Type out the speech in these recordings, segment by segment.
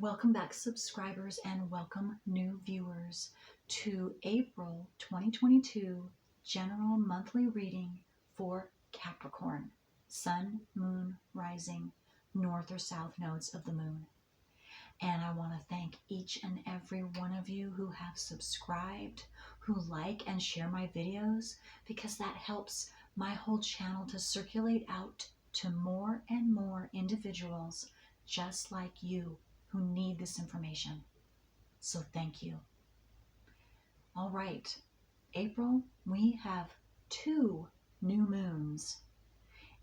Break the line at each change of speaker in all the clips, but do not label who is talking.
Welcome back, subscribers, and welcome new viewers to April 2022 general monthly reading for Capricorn, Sun, Moon, Rising, North or South nodes of the Moon. And I want to thank each and every one of you who have subscribed, who like and share my videos, because that helps my whole channel to circulate out to more and more individuals just like you who need this information. So thank you. All right, April, we have 2 new moons.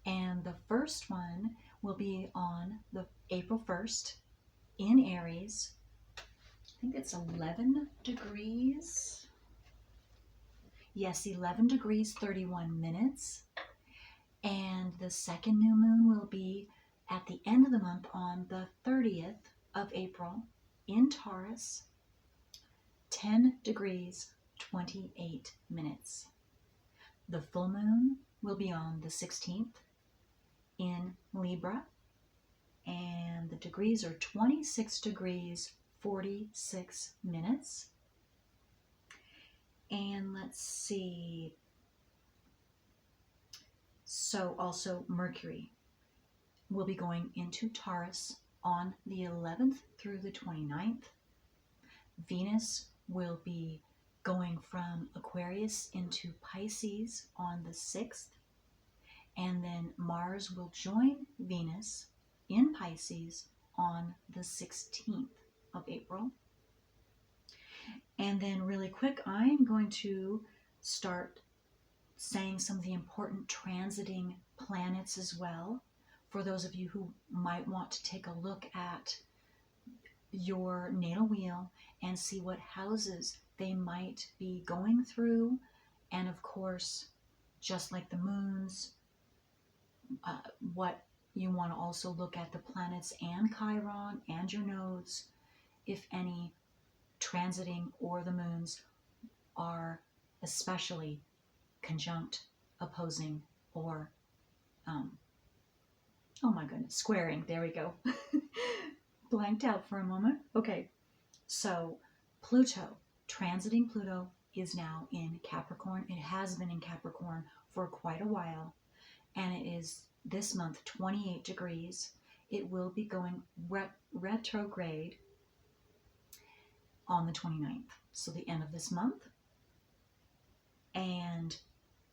And the first one will be on the April 1st in Aries. I think it's 11 degrees. Yes, 11 degrees, 31 minutes. And the second new moon will be at the end of the month on the 30th of April in Taurus, 10 degrees, 28 minutes. The full moon will be on the 16th in Libra, and the degrees are 26 degrees, 46 minutes. And let's see. So also Mercury will be going into Taurus on the 11th through the 29th. Venus will be going from Aquarius into Pisces on the 6th. And then Mars will join Venus in Pisces on the 16th of April. And then really quick, I'm going to start saying some of the important transiting planets as well, for those of you who might want to take a look at your natal wheel and see what houses they might be going through. And of course, just like the moons, what you want to also look at the planets and Chiron and your nodes, if any transiting or the moons are especially conjunct, opposing, or oh my goodness, squaring. There we go. Blanked out for a moment. Okay, so Pluto, transiting Pluto, is now in Capricorn. It has been in Capricorn for quite a while, and it is this month 28 degrees. It will be going retrograde on the 29th, so the end of this month. And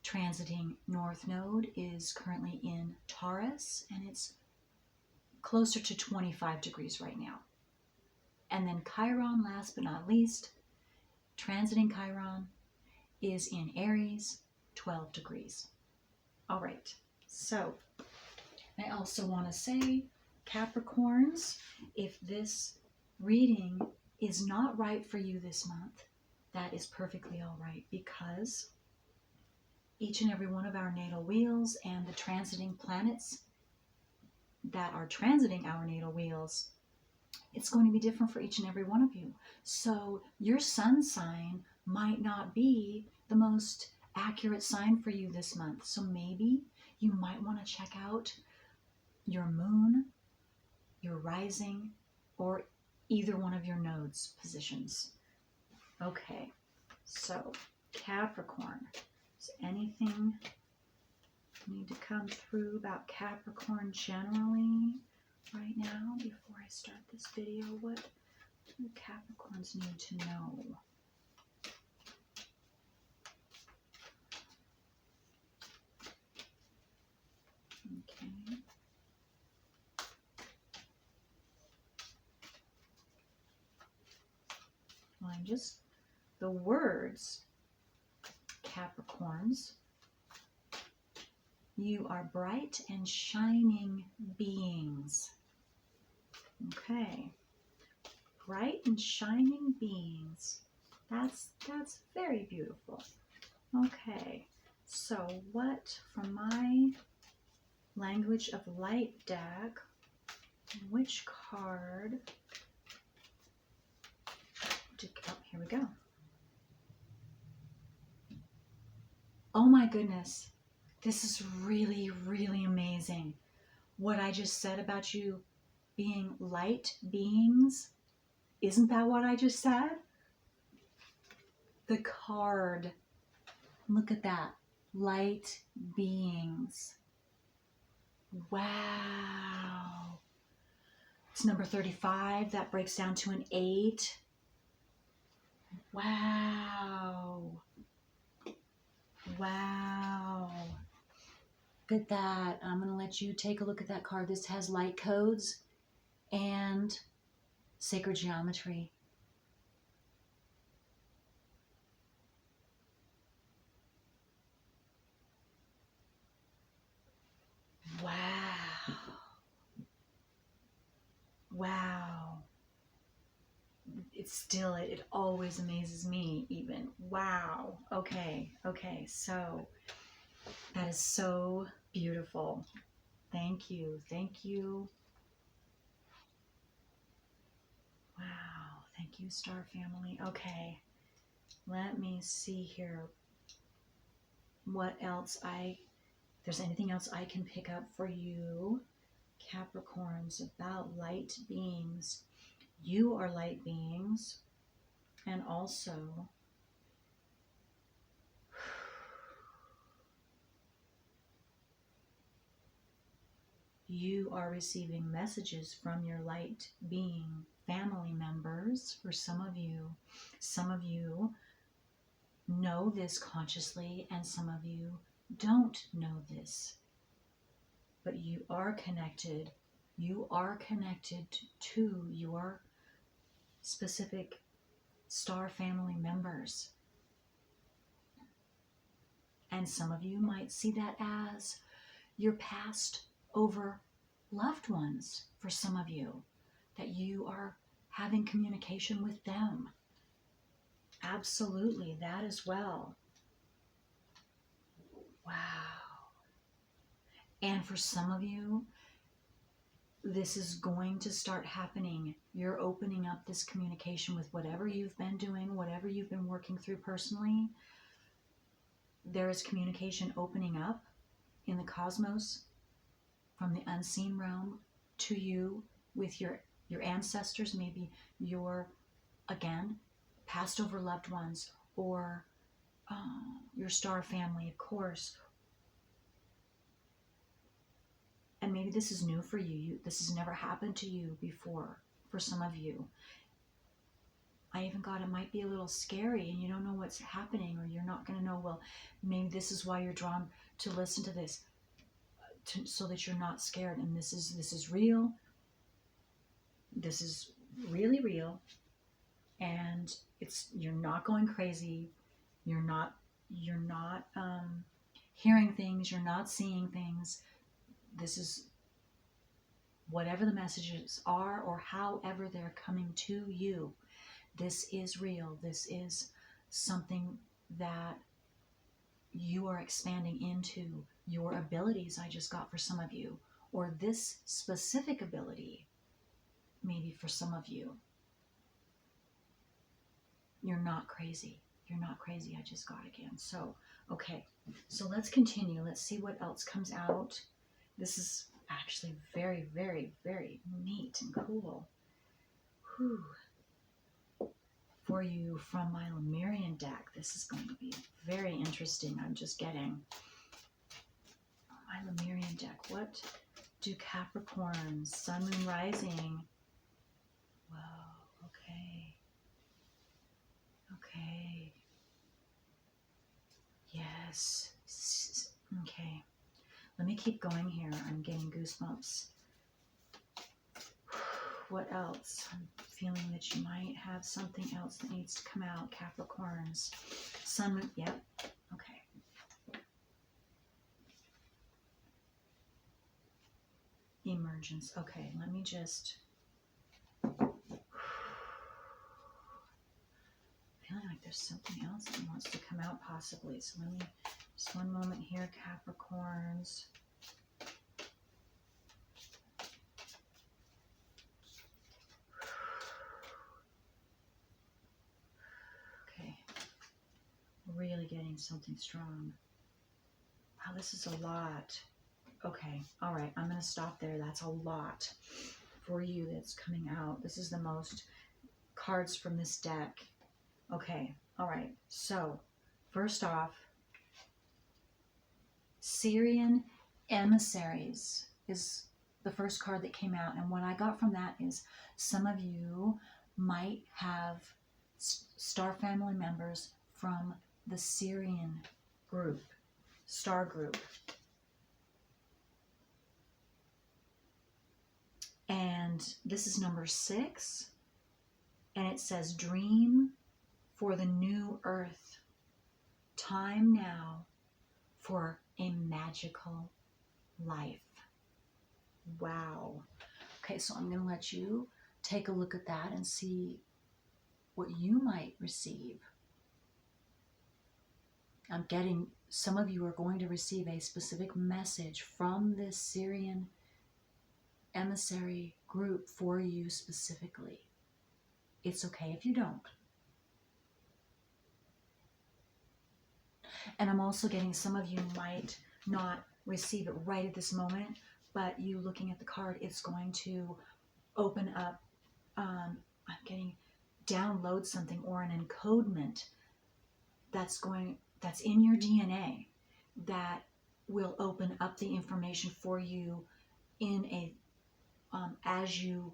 transiting North Node is currently in Taurus, and it's closer to 25 degrees right now. And then Chiron, last but not least, transiting Chiron is in Aries, 12 degrees. All right, so I also want to say, Capricorns, if this reading is not right for you this month, that is perfectly all right, because each and every one of our natal wheels and the transiting planets that are transiting our natal wheels, it's going to be different for each and every one of you. So your sun sign might not be the most accurate sign for you this month. So maybe you might want to check out your moon, your rising, or either one of your nodes positions. Okay, so Capricorn. Is anything need to come through about Capricorn generally right now before I start this video? What do Capricorns need to know? Okay. Well, I'm just, the words, Capricorns, you are bright and shining beings. Okay, bright and shining beings. That's very beautiful. Okay, so what from my Language of Light deck, which card? Oh, here we go. Oh my goodness. This is really, really amazing. What I just said about you being light beings Isn't that what I just said? The card. Look at that. Light beings. Wow. It's number 35. That breaks down to an 8. Wow. Wow. Look at that. I'm going to let you take a look at that card. This has light codes and sacred geometry. Wow. Wow. It always amazes me even. Wow. Okay. So that is so beautiful. Thank you. Wow. Thank you, Star Family. Okay. Let me see here what else if there's anything else I can pick up for you, Capricorns, about light beings. You are light beings, and also you are receiving messages from your light being family members. For some of you know this consciously, and some of you don't know this. But you are connected. You are connected to your specific star family members. And some of you might see that as your past over loved ones. For some of you, that you are having communication with them. Absolutely, that as well. Wow. And for some of you, this is going to start happening. You're opening up this communication with whatever you've been doing, whatever you've been working through personally. There is communication opening up in the cosmos from the unseen realm to you with your ancestors, maybe your, again, passed over loved ones, or your star family, of course. And maybe this is new for you. This has never happened to you before. For some of you, I even got, it might be a little scary and you don't know what's happening, or you're not going to know. Well, maybe this is why you're drawn to listen to this, so that you're not scared. And this is real. This is really real. And you're not going crazy. You're not hearing things. You're not seeing things. This is whatever the messages are, or however they're coming to you. This is real. This is something that you are expanding into. Your abilities, I just got for some of you, or this specific ability, maybe for some of you. You're not crazy. You're not crazy, I just got again. So, okay. So let's continue. Let's see what else comes out. This is actually very, very, very neat and cool. Whew. For you from my Lemurian deck. This is going to be very interesting. I'm just getting my Lemurian deck. What do Capricorns, Sun, Moon, Rising? Whoa, okay. Okay. Yes. Okay. Let me keep going here. I'm getting goosebumps. What else? I'm feeling that you might have something else that needs to come out, Capricorns. Sun, Moon, yep. Okay. Emergence. Okay, let me just... Feeling like there's something else that wants to come out possibly. So let me, just one moment here, Capricorns. Okay. Really getting something strong. Wow, this is a lot. Okay, all right, I'm going to stop there. That's a lot for you that's coming out. This is the most cards from this deck. Okay, all right. So, first off, Syrian emissaries is the first card that came out. And what I got from that is some of you might have star family members from the Syrian group, star group. And this is number 6. And it says, dream for the new earth. Time now for a magical life. Wow. Okay, so I'm going to let you take a look at that and see what you might receive. I'm getting some of you are going to receive a specific message from this Syrian emissary group for you specifically. It's okay if you don't. And I'm also getting some of you might not receive it right at this moment, but you looking at the card, it's going to open up, I'm getting download something or an encodement that's in your DNA that will open up the information for you in a, as you,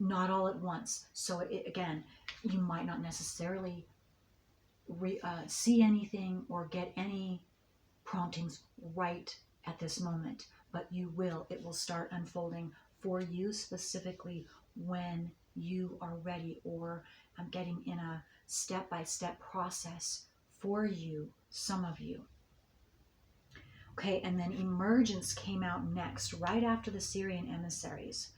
not all at once. So again, you might not necessarily see anything or get any promptings right at this moment, but you will. It will start unfolding for you specifically when you are ready, or I'm getting in a step-by-step process for you, some of you. Okay, and then emergence came out next, right after the Syrian emissaries.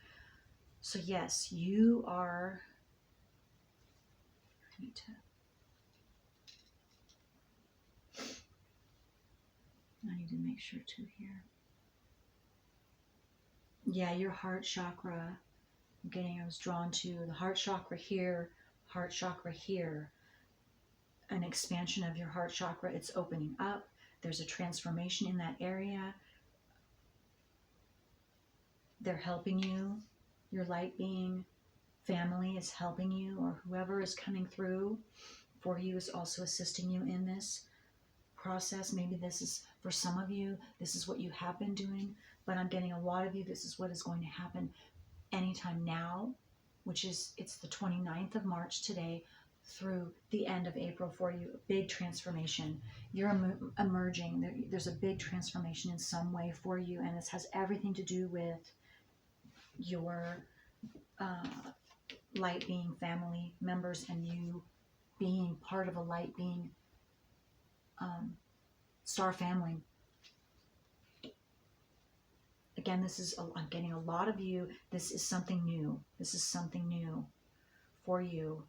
So yes, you are, I need to make sure too here. Yeah, your heart chakra, I was drawn to the heart chakra here, an expansion of your heart chakra. It's opening up. There's a transformation in that area. They're helping you. Your light being family is helping you, or whoever is coming through for you is also assisting you in this process. Maybe this is, for some of you, this is what you have been doing, but I'm getting a lot of you, this is what is going to happen anytime now, which is, it's the 29th of March today through the end of April for you. A big transformation. You're emerging. There's a big transformation in some way for you, and this has everything to do with your light being family members and you being part of a light being star family. Again, this is, I'm getting a lot of you. This is something new. This is something new for you,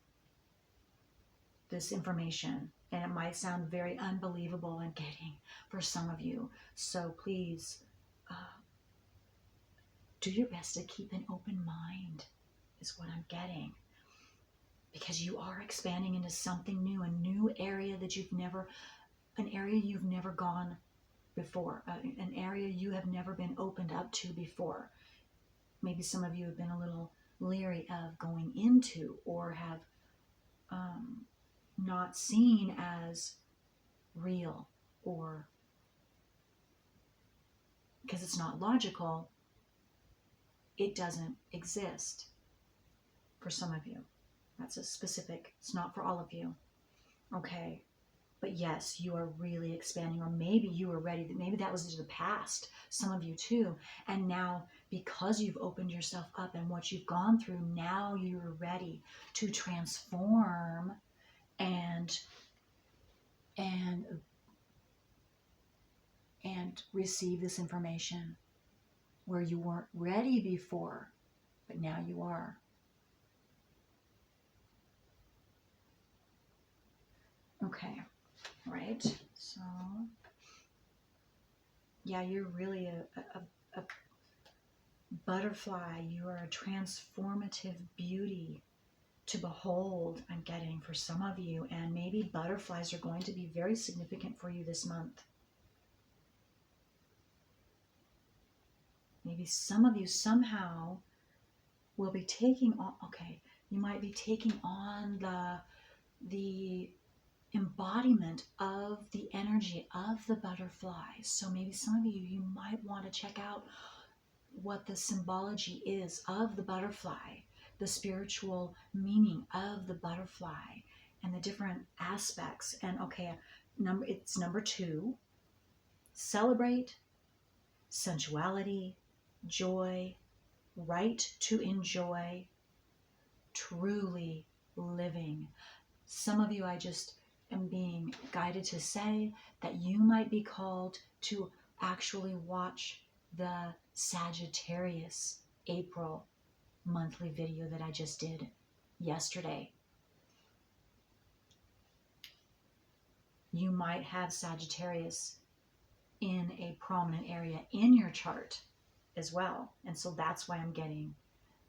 this information. And it might sound very unbelievable and getting for some of you. So please do your best to keep an open mind is what I'm getting. Because you are expanding into something new, a new area that an area you've never gone before, an area you have never been opened up to before. Maybe some of you have been a little leery of going into, or have not seen as real, or because it's not logical, it doesn't exist for some of you. That's a specific, it's not for all of you. Okay. But yes, you are really expanding, or maybe you were ready. Maybe that was the past, some of you too. And now, because you've opened yourself up and what you've gone through, now you're ready to transform and receive this information where you weren't ready before, but now you are. Okay. Right, so yeah, you're really a butterfly. You are a transformative beauty to behold, I'm getting for some of you, and maybe butterflies are going to be very significant for you this month. Maybe some of you somehow will be taking on, okay, You might be taking on the embodiment of the energy of the butterfly. So maybe some of you might want to check out what the symbology is of the butterfly, the spiritual meaning of the butterfly, and the different aspects. And okay, it's number 2. Celebrate sensuality, joy, right to enjoy, truly living. Some of you, I just am being guided to say that you might be called to actually watch the Sagittarius April monthly video that I just did yesterday. You might have Sagittarius in a prominent area in your chart as well. And so that's why I'm getting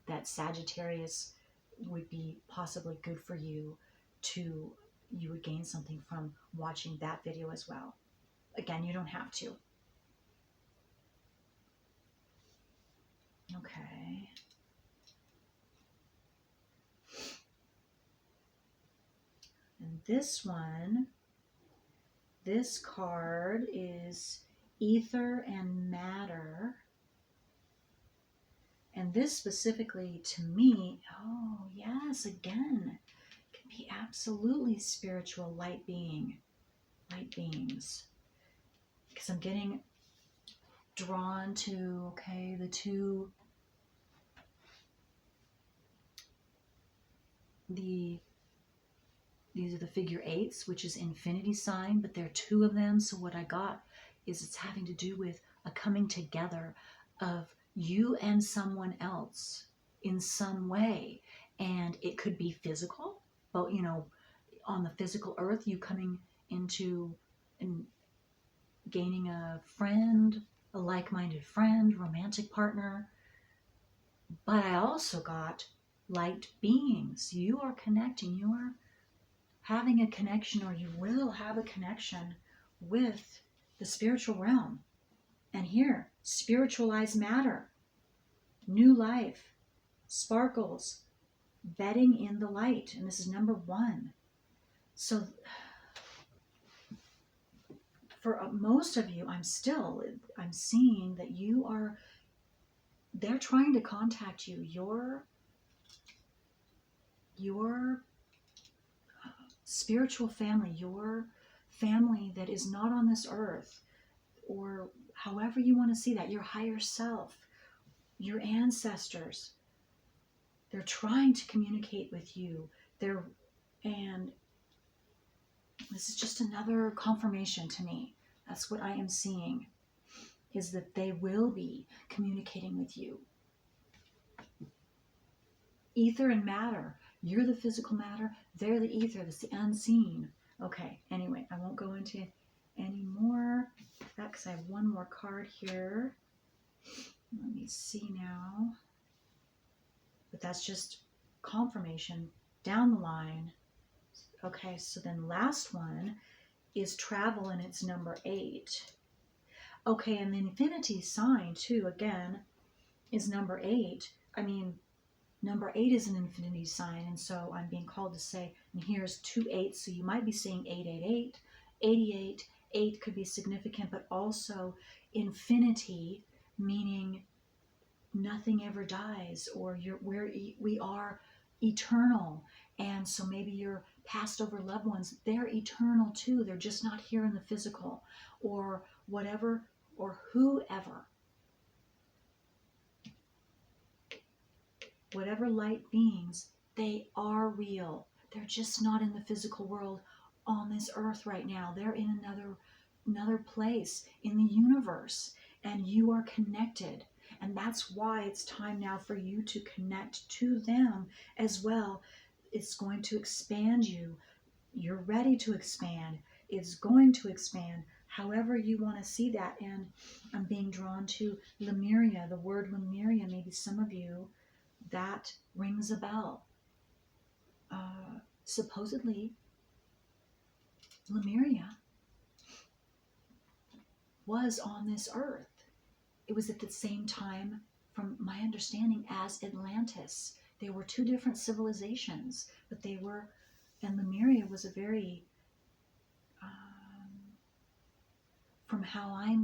that Sagittarius would be possibly good for you. You would gain something from watching that video as well. Again, you don't have to. Okay. And this card is Ether and Matter. And this specifically to me, oh yes, again, can be absolutely spiritual light beings. Because I'm getting drawn to, okay, these are the figure 8s, which is infinity sign, but there are 2 of them. So what I got is it's having to do with a coming together of you and someone else in some way. And it could be physical, but on the physical earth, you coming into and gaining a friend, a like-minded friend, romantic partner. But I also got light beings. You are connecting. You are having a connection, or you will have a connection with the spiritual realm. And here, spiritualized matter, new life, sparkles, bedding in the light. And this is number 1. So for most of you, I'm seeing that they're trying to contact you. Your spiritual family, your family that is not on this earth, or however you want to see that, your higher self, your ancestors, they're trying to communicate with you. And this is just another confirmation to me. That's what I am seeing, is that they will be communicating with you. Ether and matter. You're the physical matter. They're the ether. That's the unseen. Okay, anyway, I won't go into any more of that because I have one more card here. Let me see now. But that's just confirmation down the line. Okay, so then last one is travel, and it's number 8. Okay, and the infinity sign too, again, is number 8. I mean, number 8 is an infinity sign, and so I'm being called to say, and here's 2 8s, so you might be saying 888, 88. 8 could be significant, but also infinity, meaning nothing ever dies, or we are eternal. And so maybe your passed over loved ones, they're eternal too. They're just not here in the physical, or whatever, or whoever. Whatever light beings, they are real. They're just not in the physical world on this earth right now. They're in another place in the universe, and you are connected. And that's why it's time now for you to connect to them as well. It's going to expand you. You're ready to expand. It's going to expand however you want to see that. And I'm being drawn to Lemuria, the word Lemuria. Maybe some of you, that rings a bell. Supposedly, Lemuria was on this earth. It was at the same time, from my understanding, as Atlantis. They were two different civilizations, but they were, and Lemuria was a very, from how I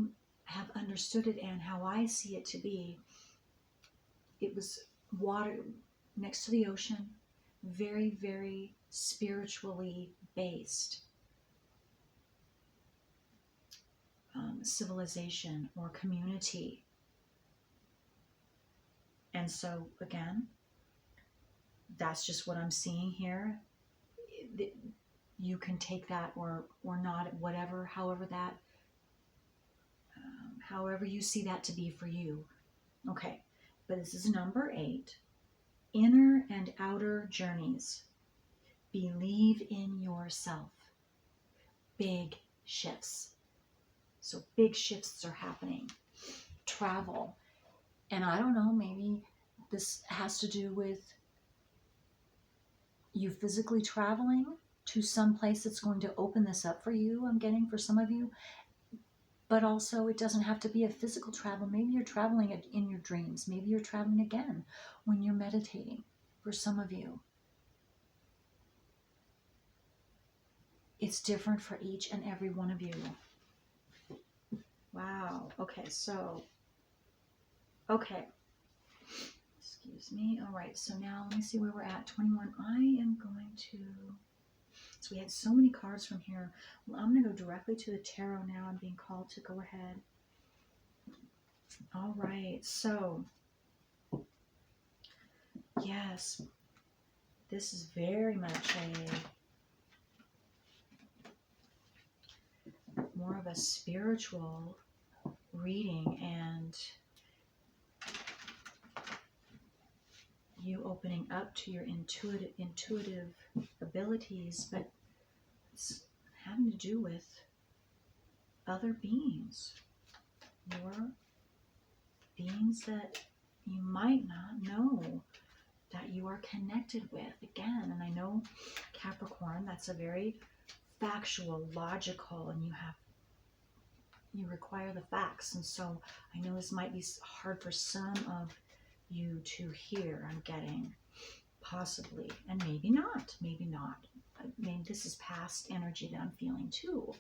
have understood it and how I see it to be, it was water next to the ocean, very, very spiritually based civilization or community. And so, again, that's just what I'm seeing here. You can take that or not, whatever, however you see that to be for you. Okay, but this is number 8. Inner and outer journeys. Believe in yourself. Big shifts. So big shifts are happening. Travel. And I don't know, maybe this has to do with you physically traveling to some place that's going to open this up for you, I'm getting for some of you. But also, it doesn't have to be a physical travel. Maybe you're traveling in your dreams. Maybe you're traveling again when you're meditating for some of you. It's different for each and every one of you. Wow. Okay, so, okay. Excuse me. All right, so now let me see where we're at. 21. I am going to, so we had so many cards from here. Well, I'm going to go directly to the tarot now. I'm being called to go ahead. All right, so, yes, this is very much more of a spiritual reading, and you opening up to your intuitive abilities, but it's having to do with other beings, or beings that you might not know that you are connected with. Again, and I know Capricorn, that's a very factual, logical, and you require the facts, and so I know this might be hard for some of you to hear, I'm getting, possibly, and maybe not. I mean, this is past energy that I'm feeling too,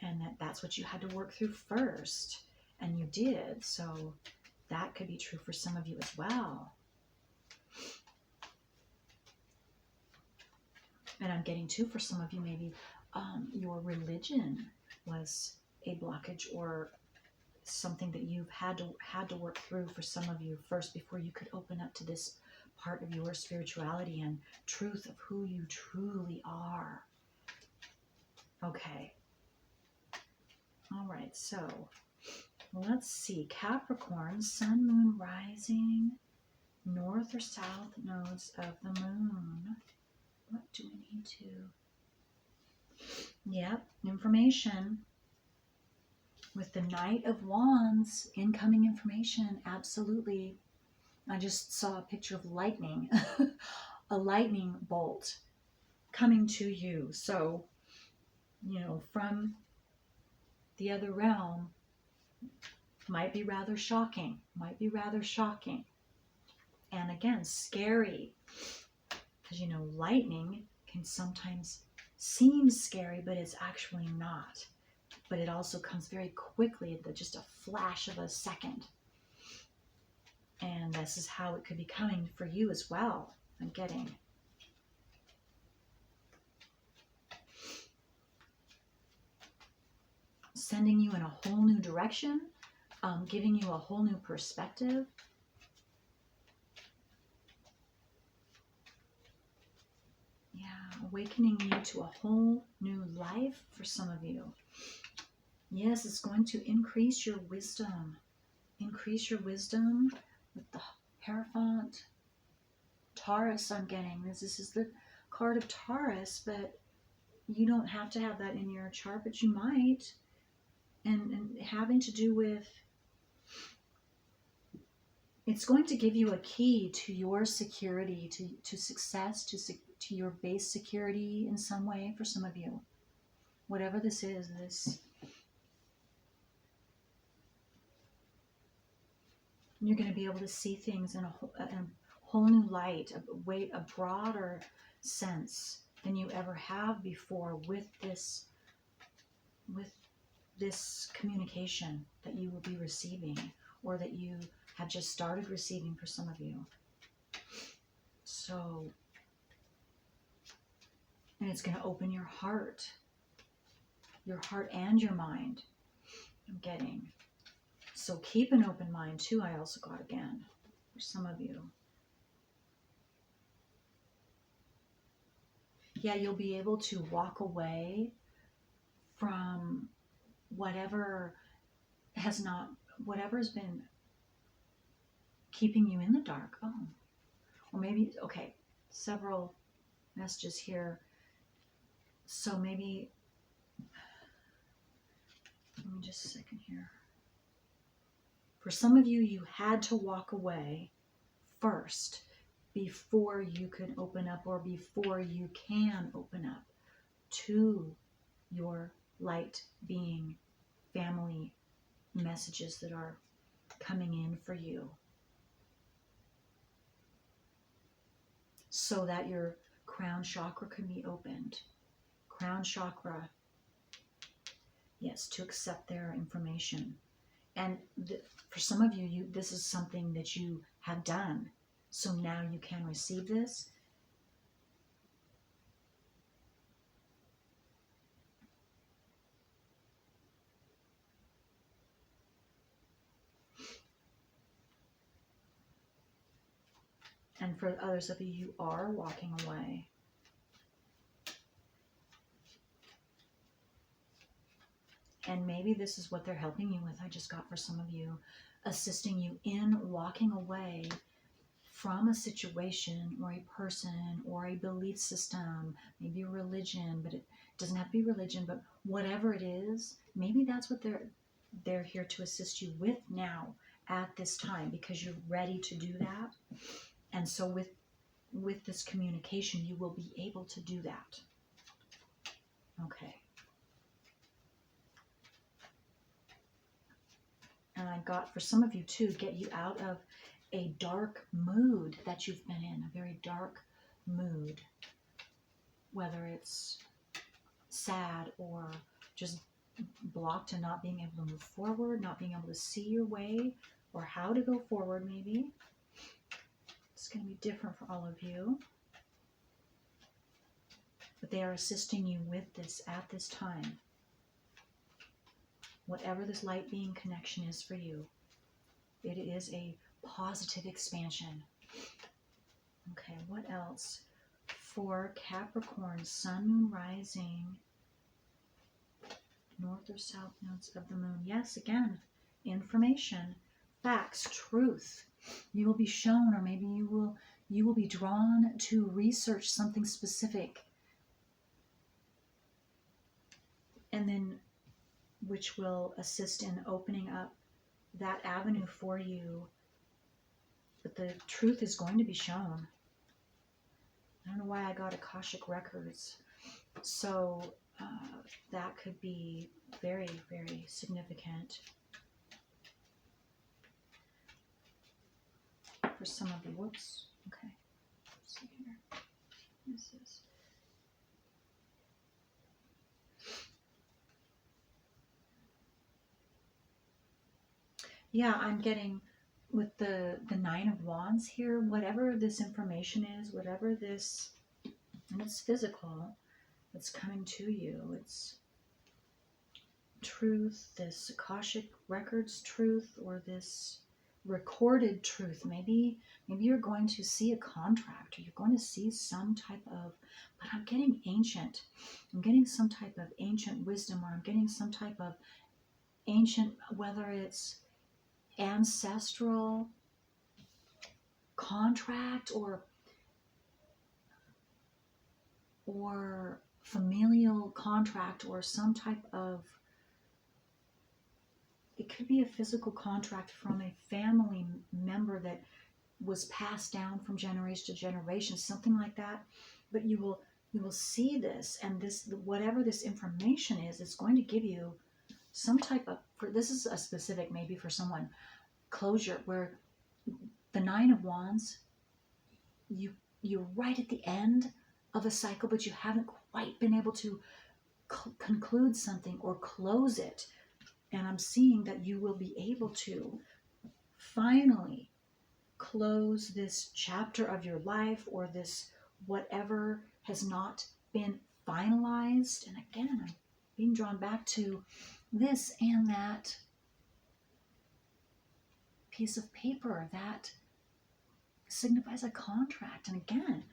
and that's what you had to work through first, and you did, so that could be true for some of you as well. And I'm getting too, for some of you, maybe your religion was a blockage or something that you've had to work through for some of you first before you could open up to this part of your spirituality and truth of who you truly are. Okay. All right, so let's see. Capricorn, sun, moon, rising, north or south nodes of the moon. What do we need to? Yep, information. With the Knight of Wands, incoming information, absolutely. I just saw a picture of lightning, a lightning bolt coming to you. So, from the other realm, might be rather shocking, And again, scary, because, lightning can sometimes seem scary, but it's actually not. But it also comes very quickly, just a flash of a second. And this is how it could be coming for you as well, I'm getting. Sending you in a whole new direction, giving you a whole new perspective. Yeah, awakening you to a whole new life for some of you. Yes, it's going to increase your wisdom. Increase your wisdom with the Hierophant. Taurus, I'm getting. This is the card of Taurus, but you don't have to have that in your chart, but you might. And having to do with, it's going to give you a key to your security, to success, to your base security in some way for some of you. Whatever this is, you're going to be able to see things in a whole new light, a broader sense than you ever have before with this communication that you will be receiving, or that you have just started receiving for some of you. So, and it's going to open your heart and your mind. I'm getting. So keep an open mind too. I also got again for some of you. Yeah, you'll be able to walk away from whatever has been keeping you in the dark. Oh, or maybe, okay, several messages here. So maybe, let me just a second here. For some of you, you had to walk away first before you could open up, or before you can open up to your light being family messages that are coming in for you, so that your crown chakra can be opened. Crown chakra, yes, to accept their information. And for some of you, this is something that you have done. So now you can receive this. And for others of you, you are walking away. And maybe this is what they're helping you with. I just got for some of you, assisting you in walking away from a situation or a person or a belief system, maybe a religion, but it doesn't have to be religion, but whatever it is, maybe that's what they're here to assist you with now at this time, because you're ready to do that. And so with this communication, you will be able to do that. Okay. And I got for some of you too, get you out of a dark mood that you've been in, a very dark mood, whether it's sad or just blocked and not being able to move forward, not being able to see your way or how to go forward maybe. It's going to be different for all of you. But they are assisting you with this at this time. Whatever this light being connection is for you, it is a positive expansion. Okay, what else? For Capricorn, Sun, Moon, Rising, North or South nodes of the Moon. Yes, again, information, facts, truth. You will be shown, or maybe you will be drawn to research something specific, and then which will assist in opening up that avenue for you. But the truth is going to be shown. I don't know why I got Akashic Records. So that could be very, very significant for some of you. Whoops. Okay. Let's see here. This is. Yeah, I'm getting with the Nine of Wands here, whatever this information is, whatever this, and it's physical, it's coming to you. It's truth, this Akashic Records truth, or this recorded truth. Maybe you're going to see a contract, or you're going to see some type of, but I'm getting ancient. I'm getting some type of ancient wisdom, or I'm getting some type of ancient, whether it's ancestral contract or familial contract, or some type of, it could be a physical contract from a family member that was passed down from generation to generation, something like that. But you will see this, and this, whatever this information is, it's going to give you some type of, this is a specific, maybe for someone, closure, where the Nine of Wands, you're right at the end of a cycle, but you haven't quite been able to conclude something or close it. And I'm seeing that you will be able to finally close this chapter of your life, or this whatever has not been finalized. And again, I'm being drawn back to this and that piece of paper that signifies a contract. And again,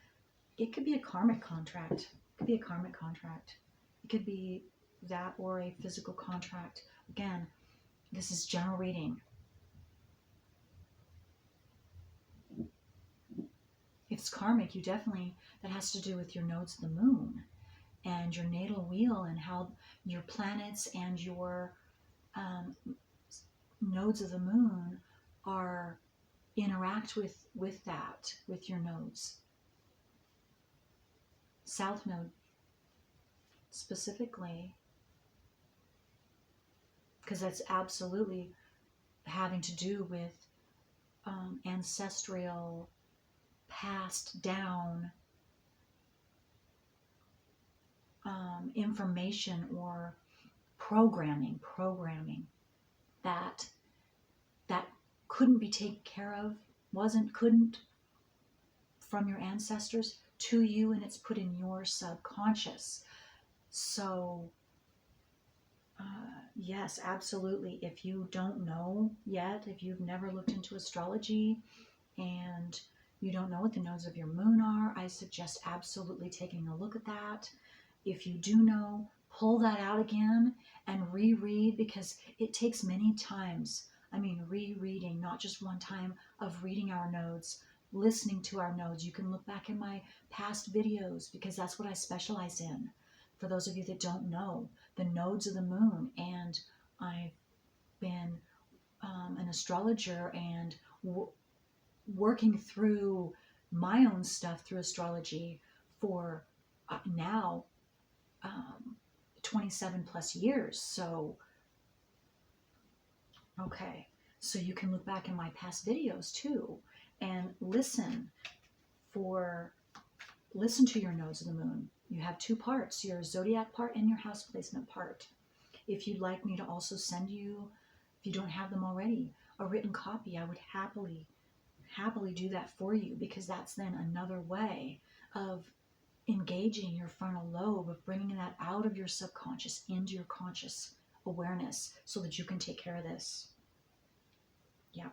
it could be a karmic contract. It could be a karmic contract. It could be that, or a physical contract. Again, this is general reading. If it's karmic, you definitely, that has to do with your nodes of the moon and your natal wheel, and how your planets and your nodes of the moon are interact with that, with your nodes. South node specifically, because that's absolutely having to do with ancestral, passed down information or programming that couldn't be taken care of, couldn't from your ancestors to you, and it's put in your subconscious. So yes, absolutely. If you don't know yet, if you've never looked into astrology and you don't know what the nodes of your moon are, I suggest absolutely taking a look at that. If you do know, pull that out again and reread, because it takes many times. I mean, rereading, not just one time of reading our nodes, listening to our nodes. You can look back in my past videos, because that's what I specialize in. For those of you that don't know, the nodes of the moon, and I've been an astrologer and working through my own stuff through astrology for now 27 plus years. So okay, so you can look back in my past videos too and listen to your nodes of the moon. You have two parts, your zodiac part and your house placement part. If you'd like me to also send you, if you don't have them already, a written copy, I would happily do that for you, because that's then another way of engaging your frontal lobe, of bringing that out of your subconscious into your conscious awareness, so that you can take care of this. Yeah.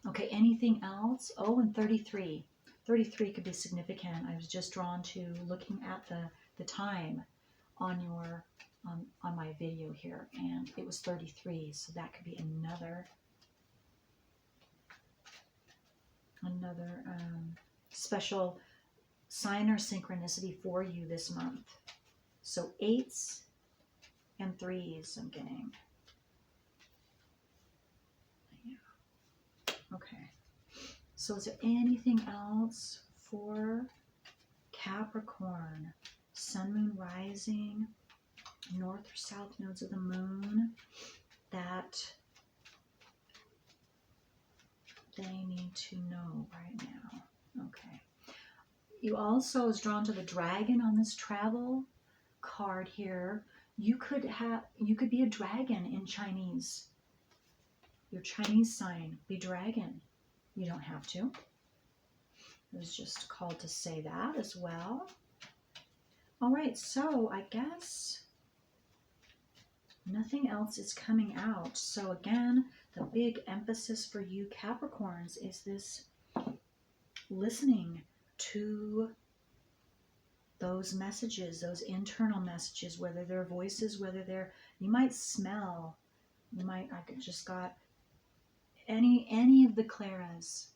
Okay, anything else? Oh, and 33. 33 could be significant. I was just drawn to looking at the time on your on my video here, and it was 33, so that could be another special sign or synchronicity for you this month. So 8s and 3s I'm getting. Yeah. Okay. So is there anything else for Capricorn? Sun, moon, rising, north or south nodes of the moon that they need to know right now? Okay. You also is drawn to the dragon on this travel card here. You could be a dragon in Chinese. Your Chinese sign be dragon. You don't have to. I was just called to say that as well. All right, so I guess nothing else is coming out. So again, the big emphasis for you Capricorns is this listening to those messages, those internal messages, whether they're voices, whether they're, you might smell, I just got any of the claras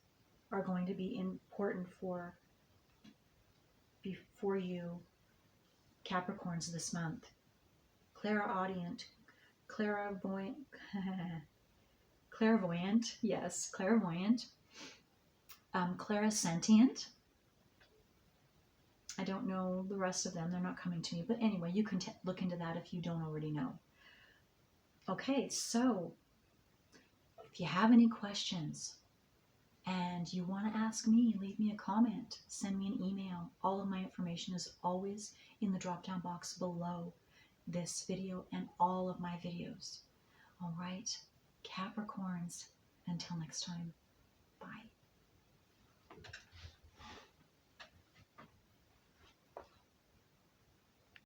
are going to be important for you Capricorns this month. Clairaudient, clairvoyant, yes, clairvoyant, clarisentient. I don't know the rest of them. They're not coming to me. But anyway, you can look into that if you don't already know. Okay, so if you have any questions, and you want to ask me, leave me a comment, send me an email. All of my information is always in the drop down box below this video and all of my videos. All right, Capricorns, until next time.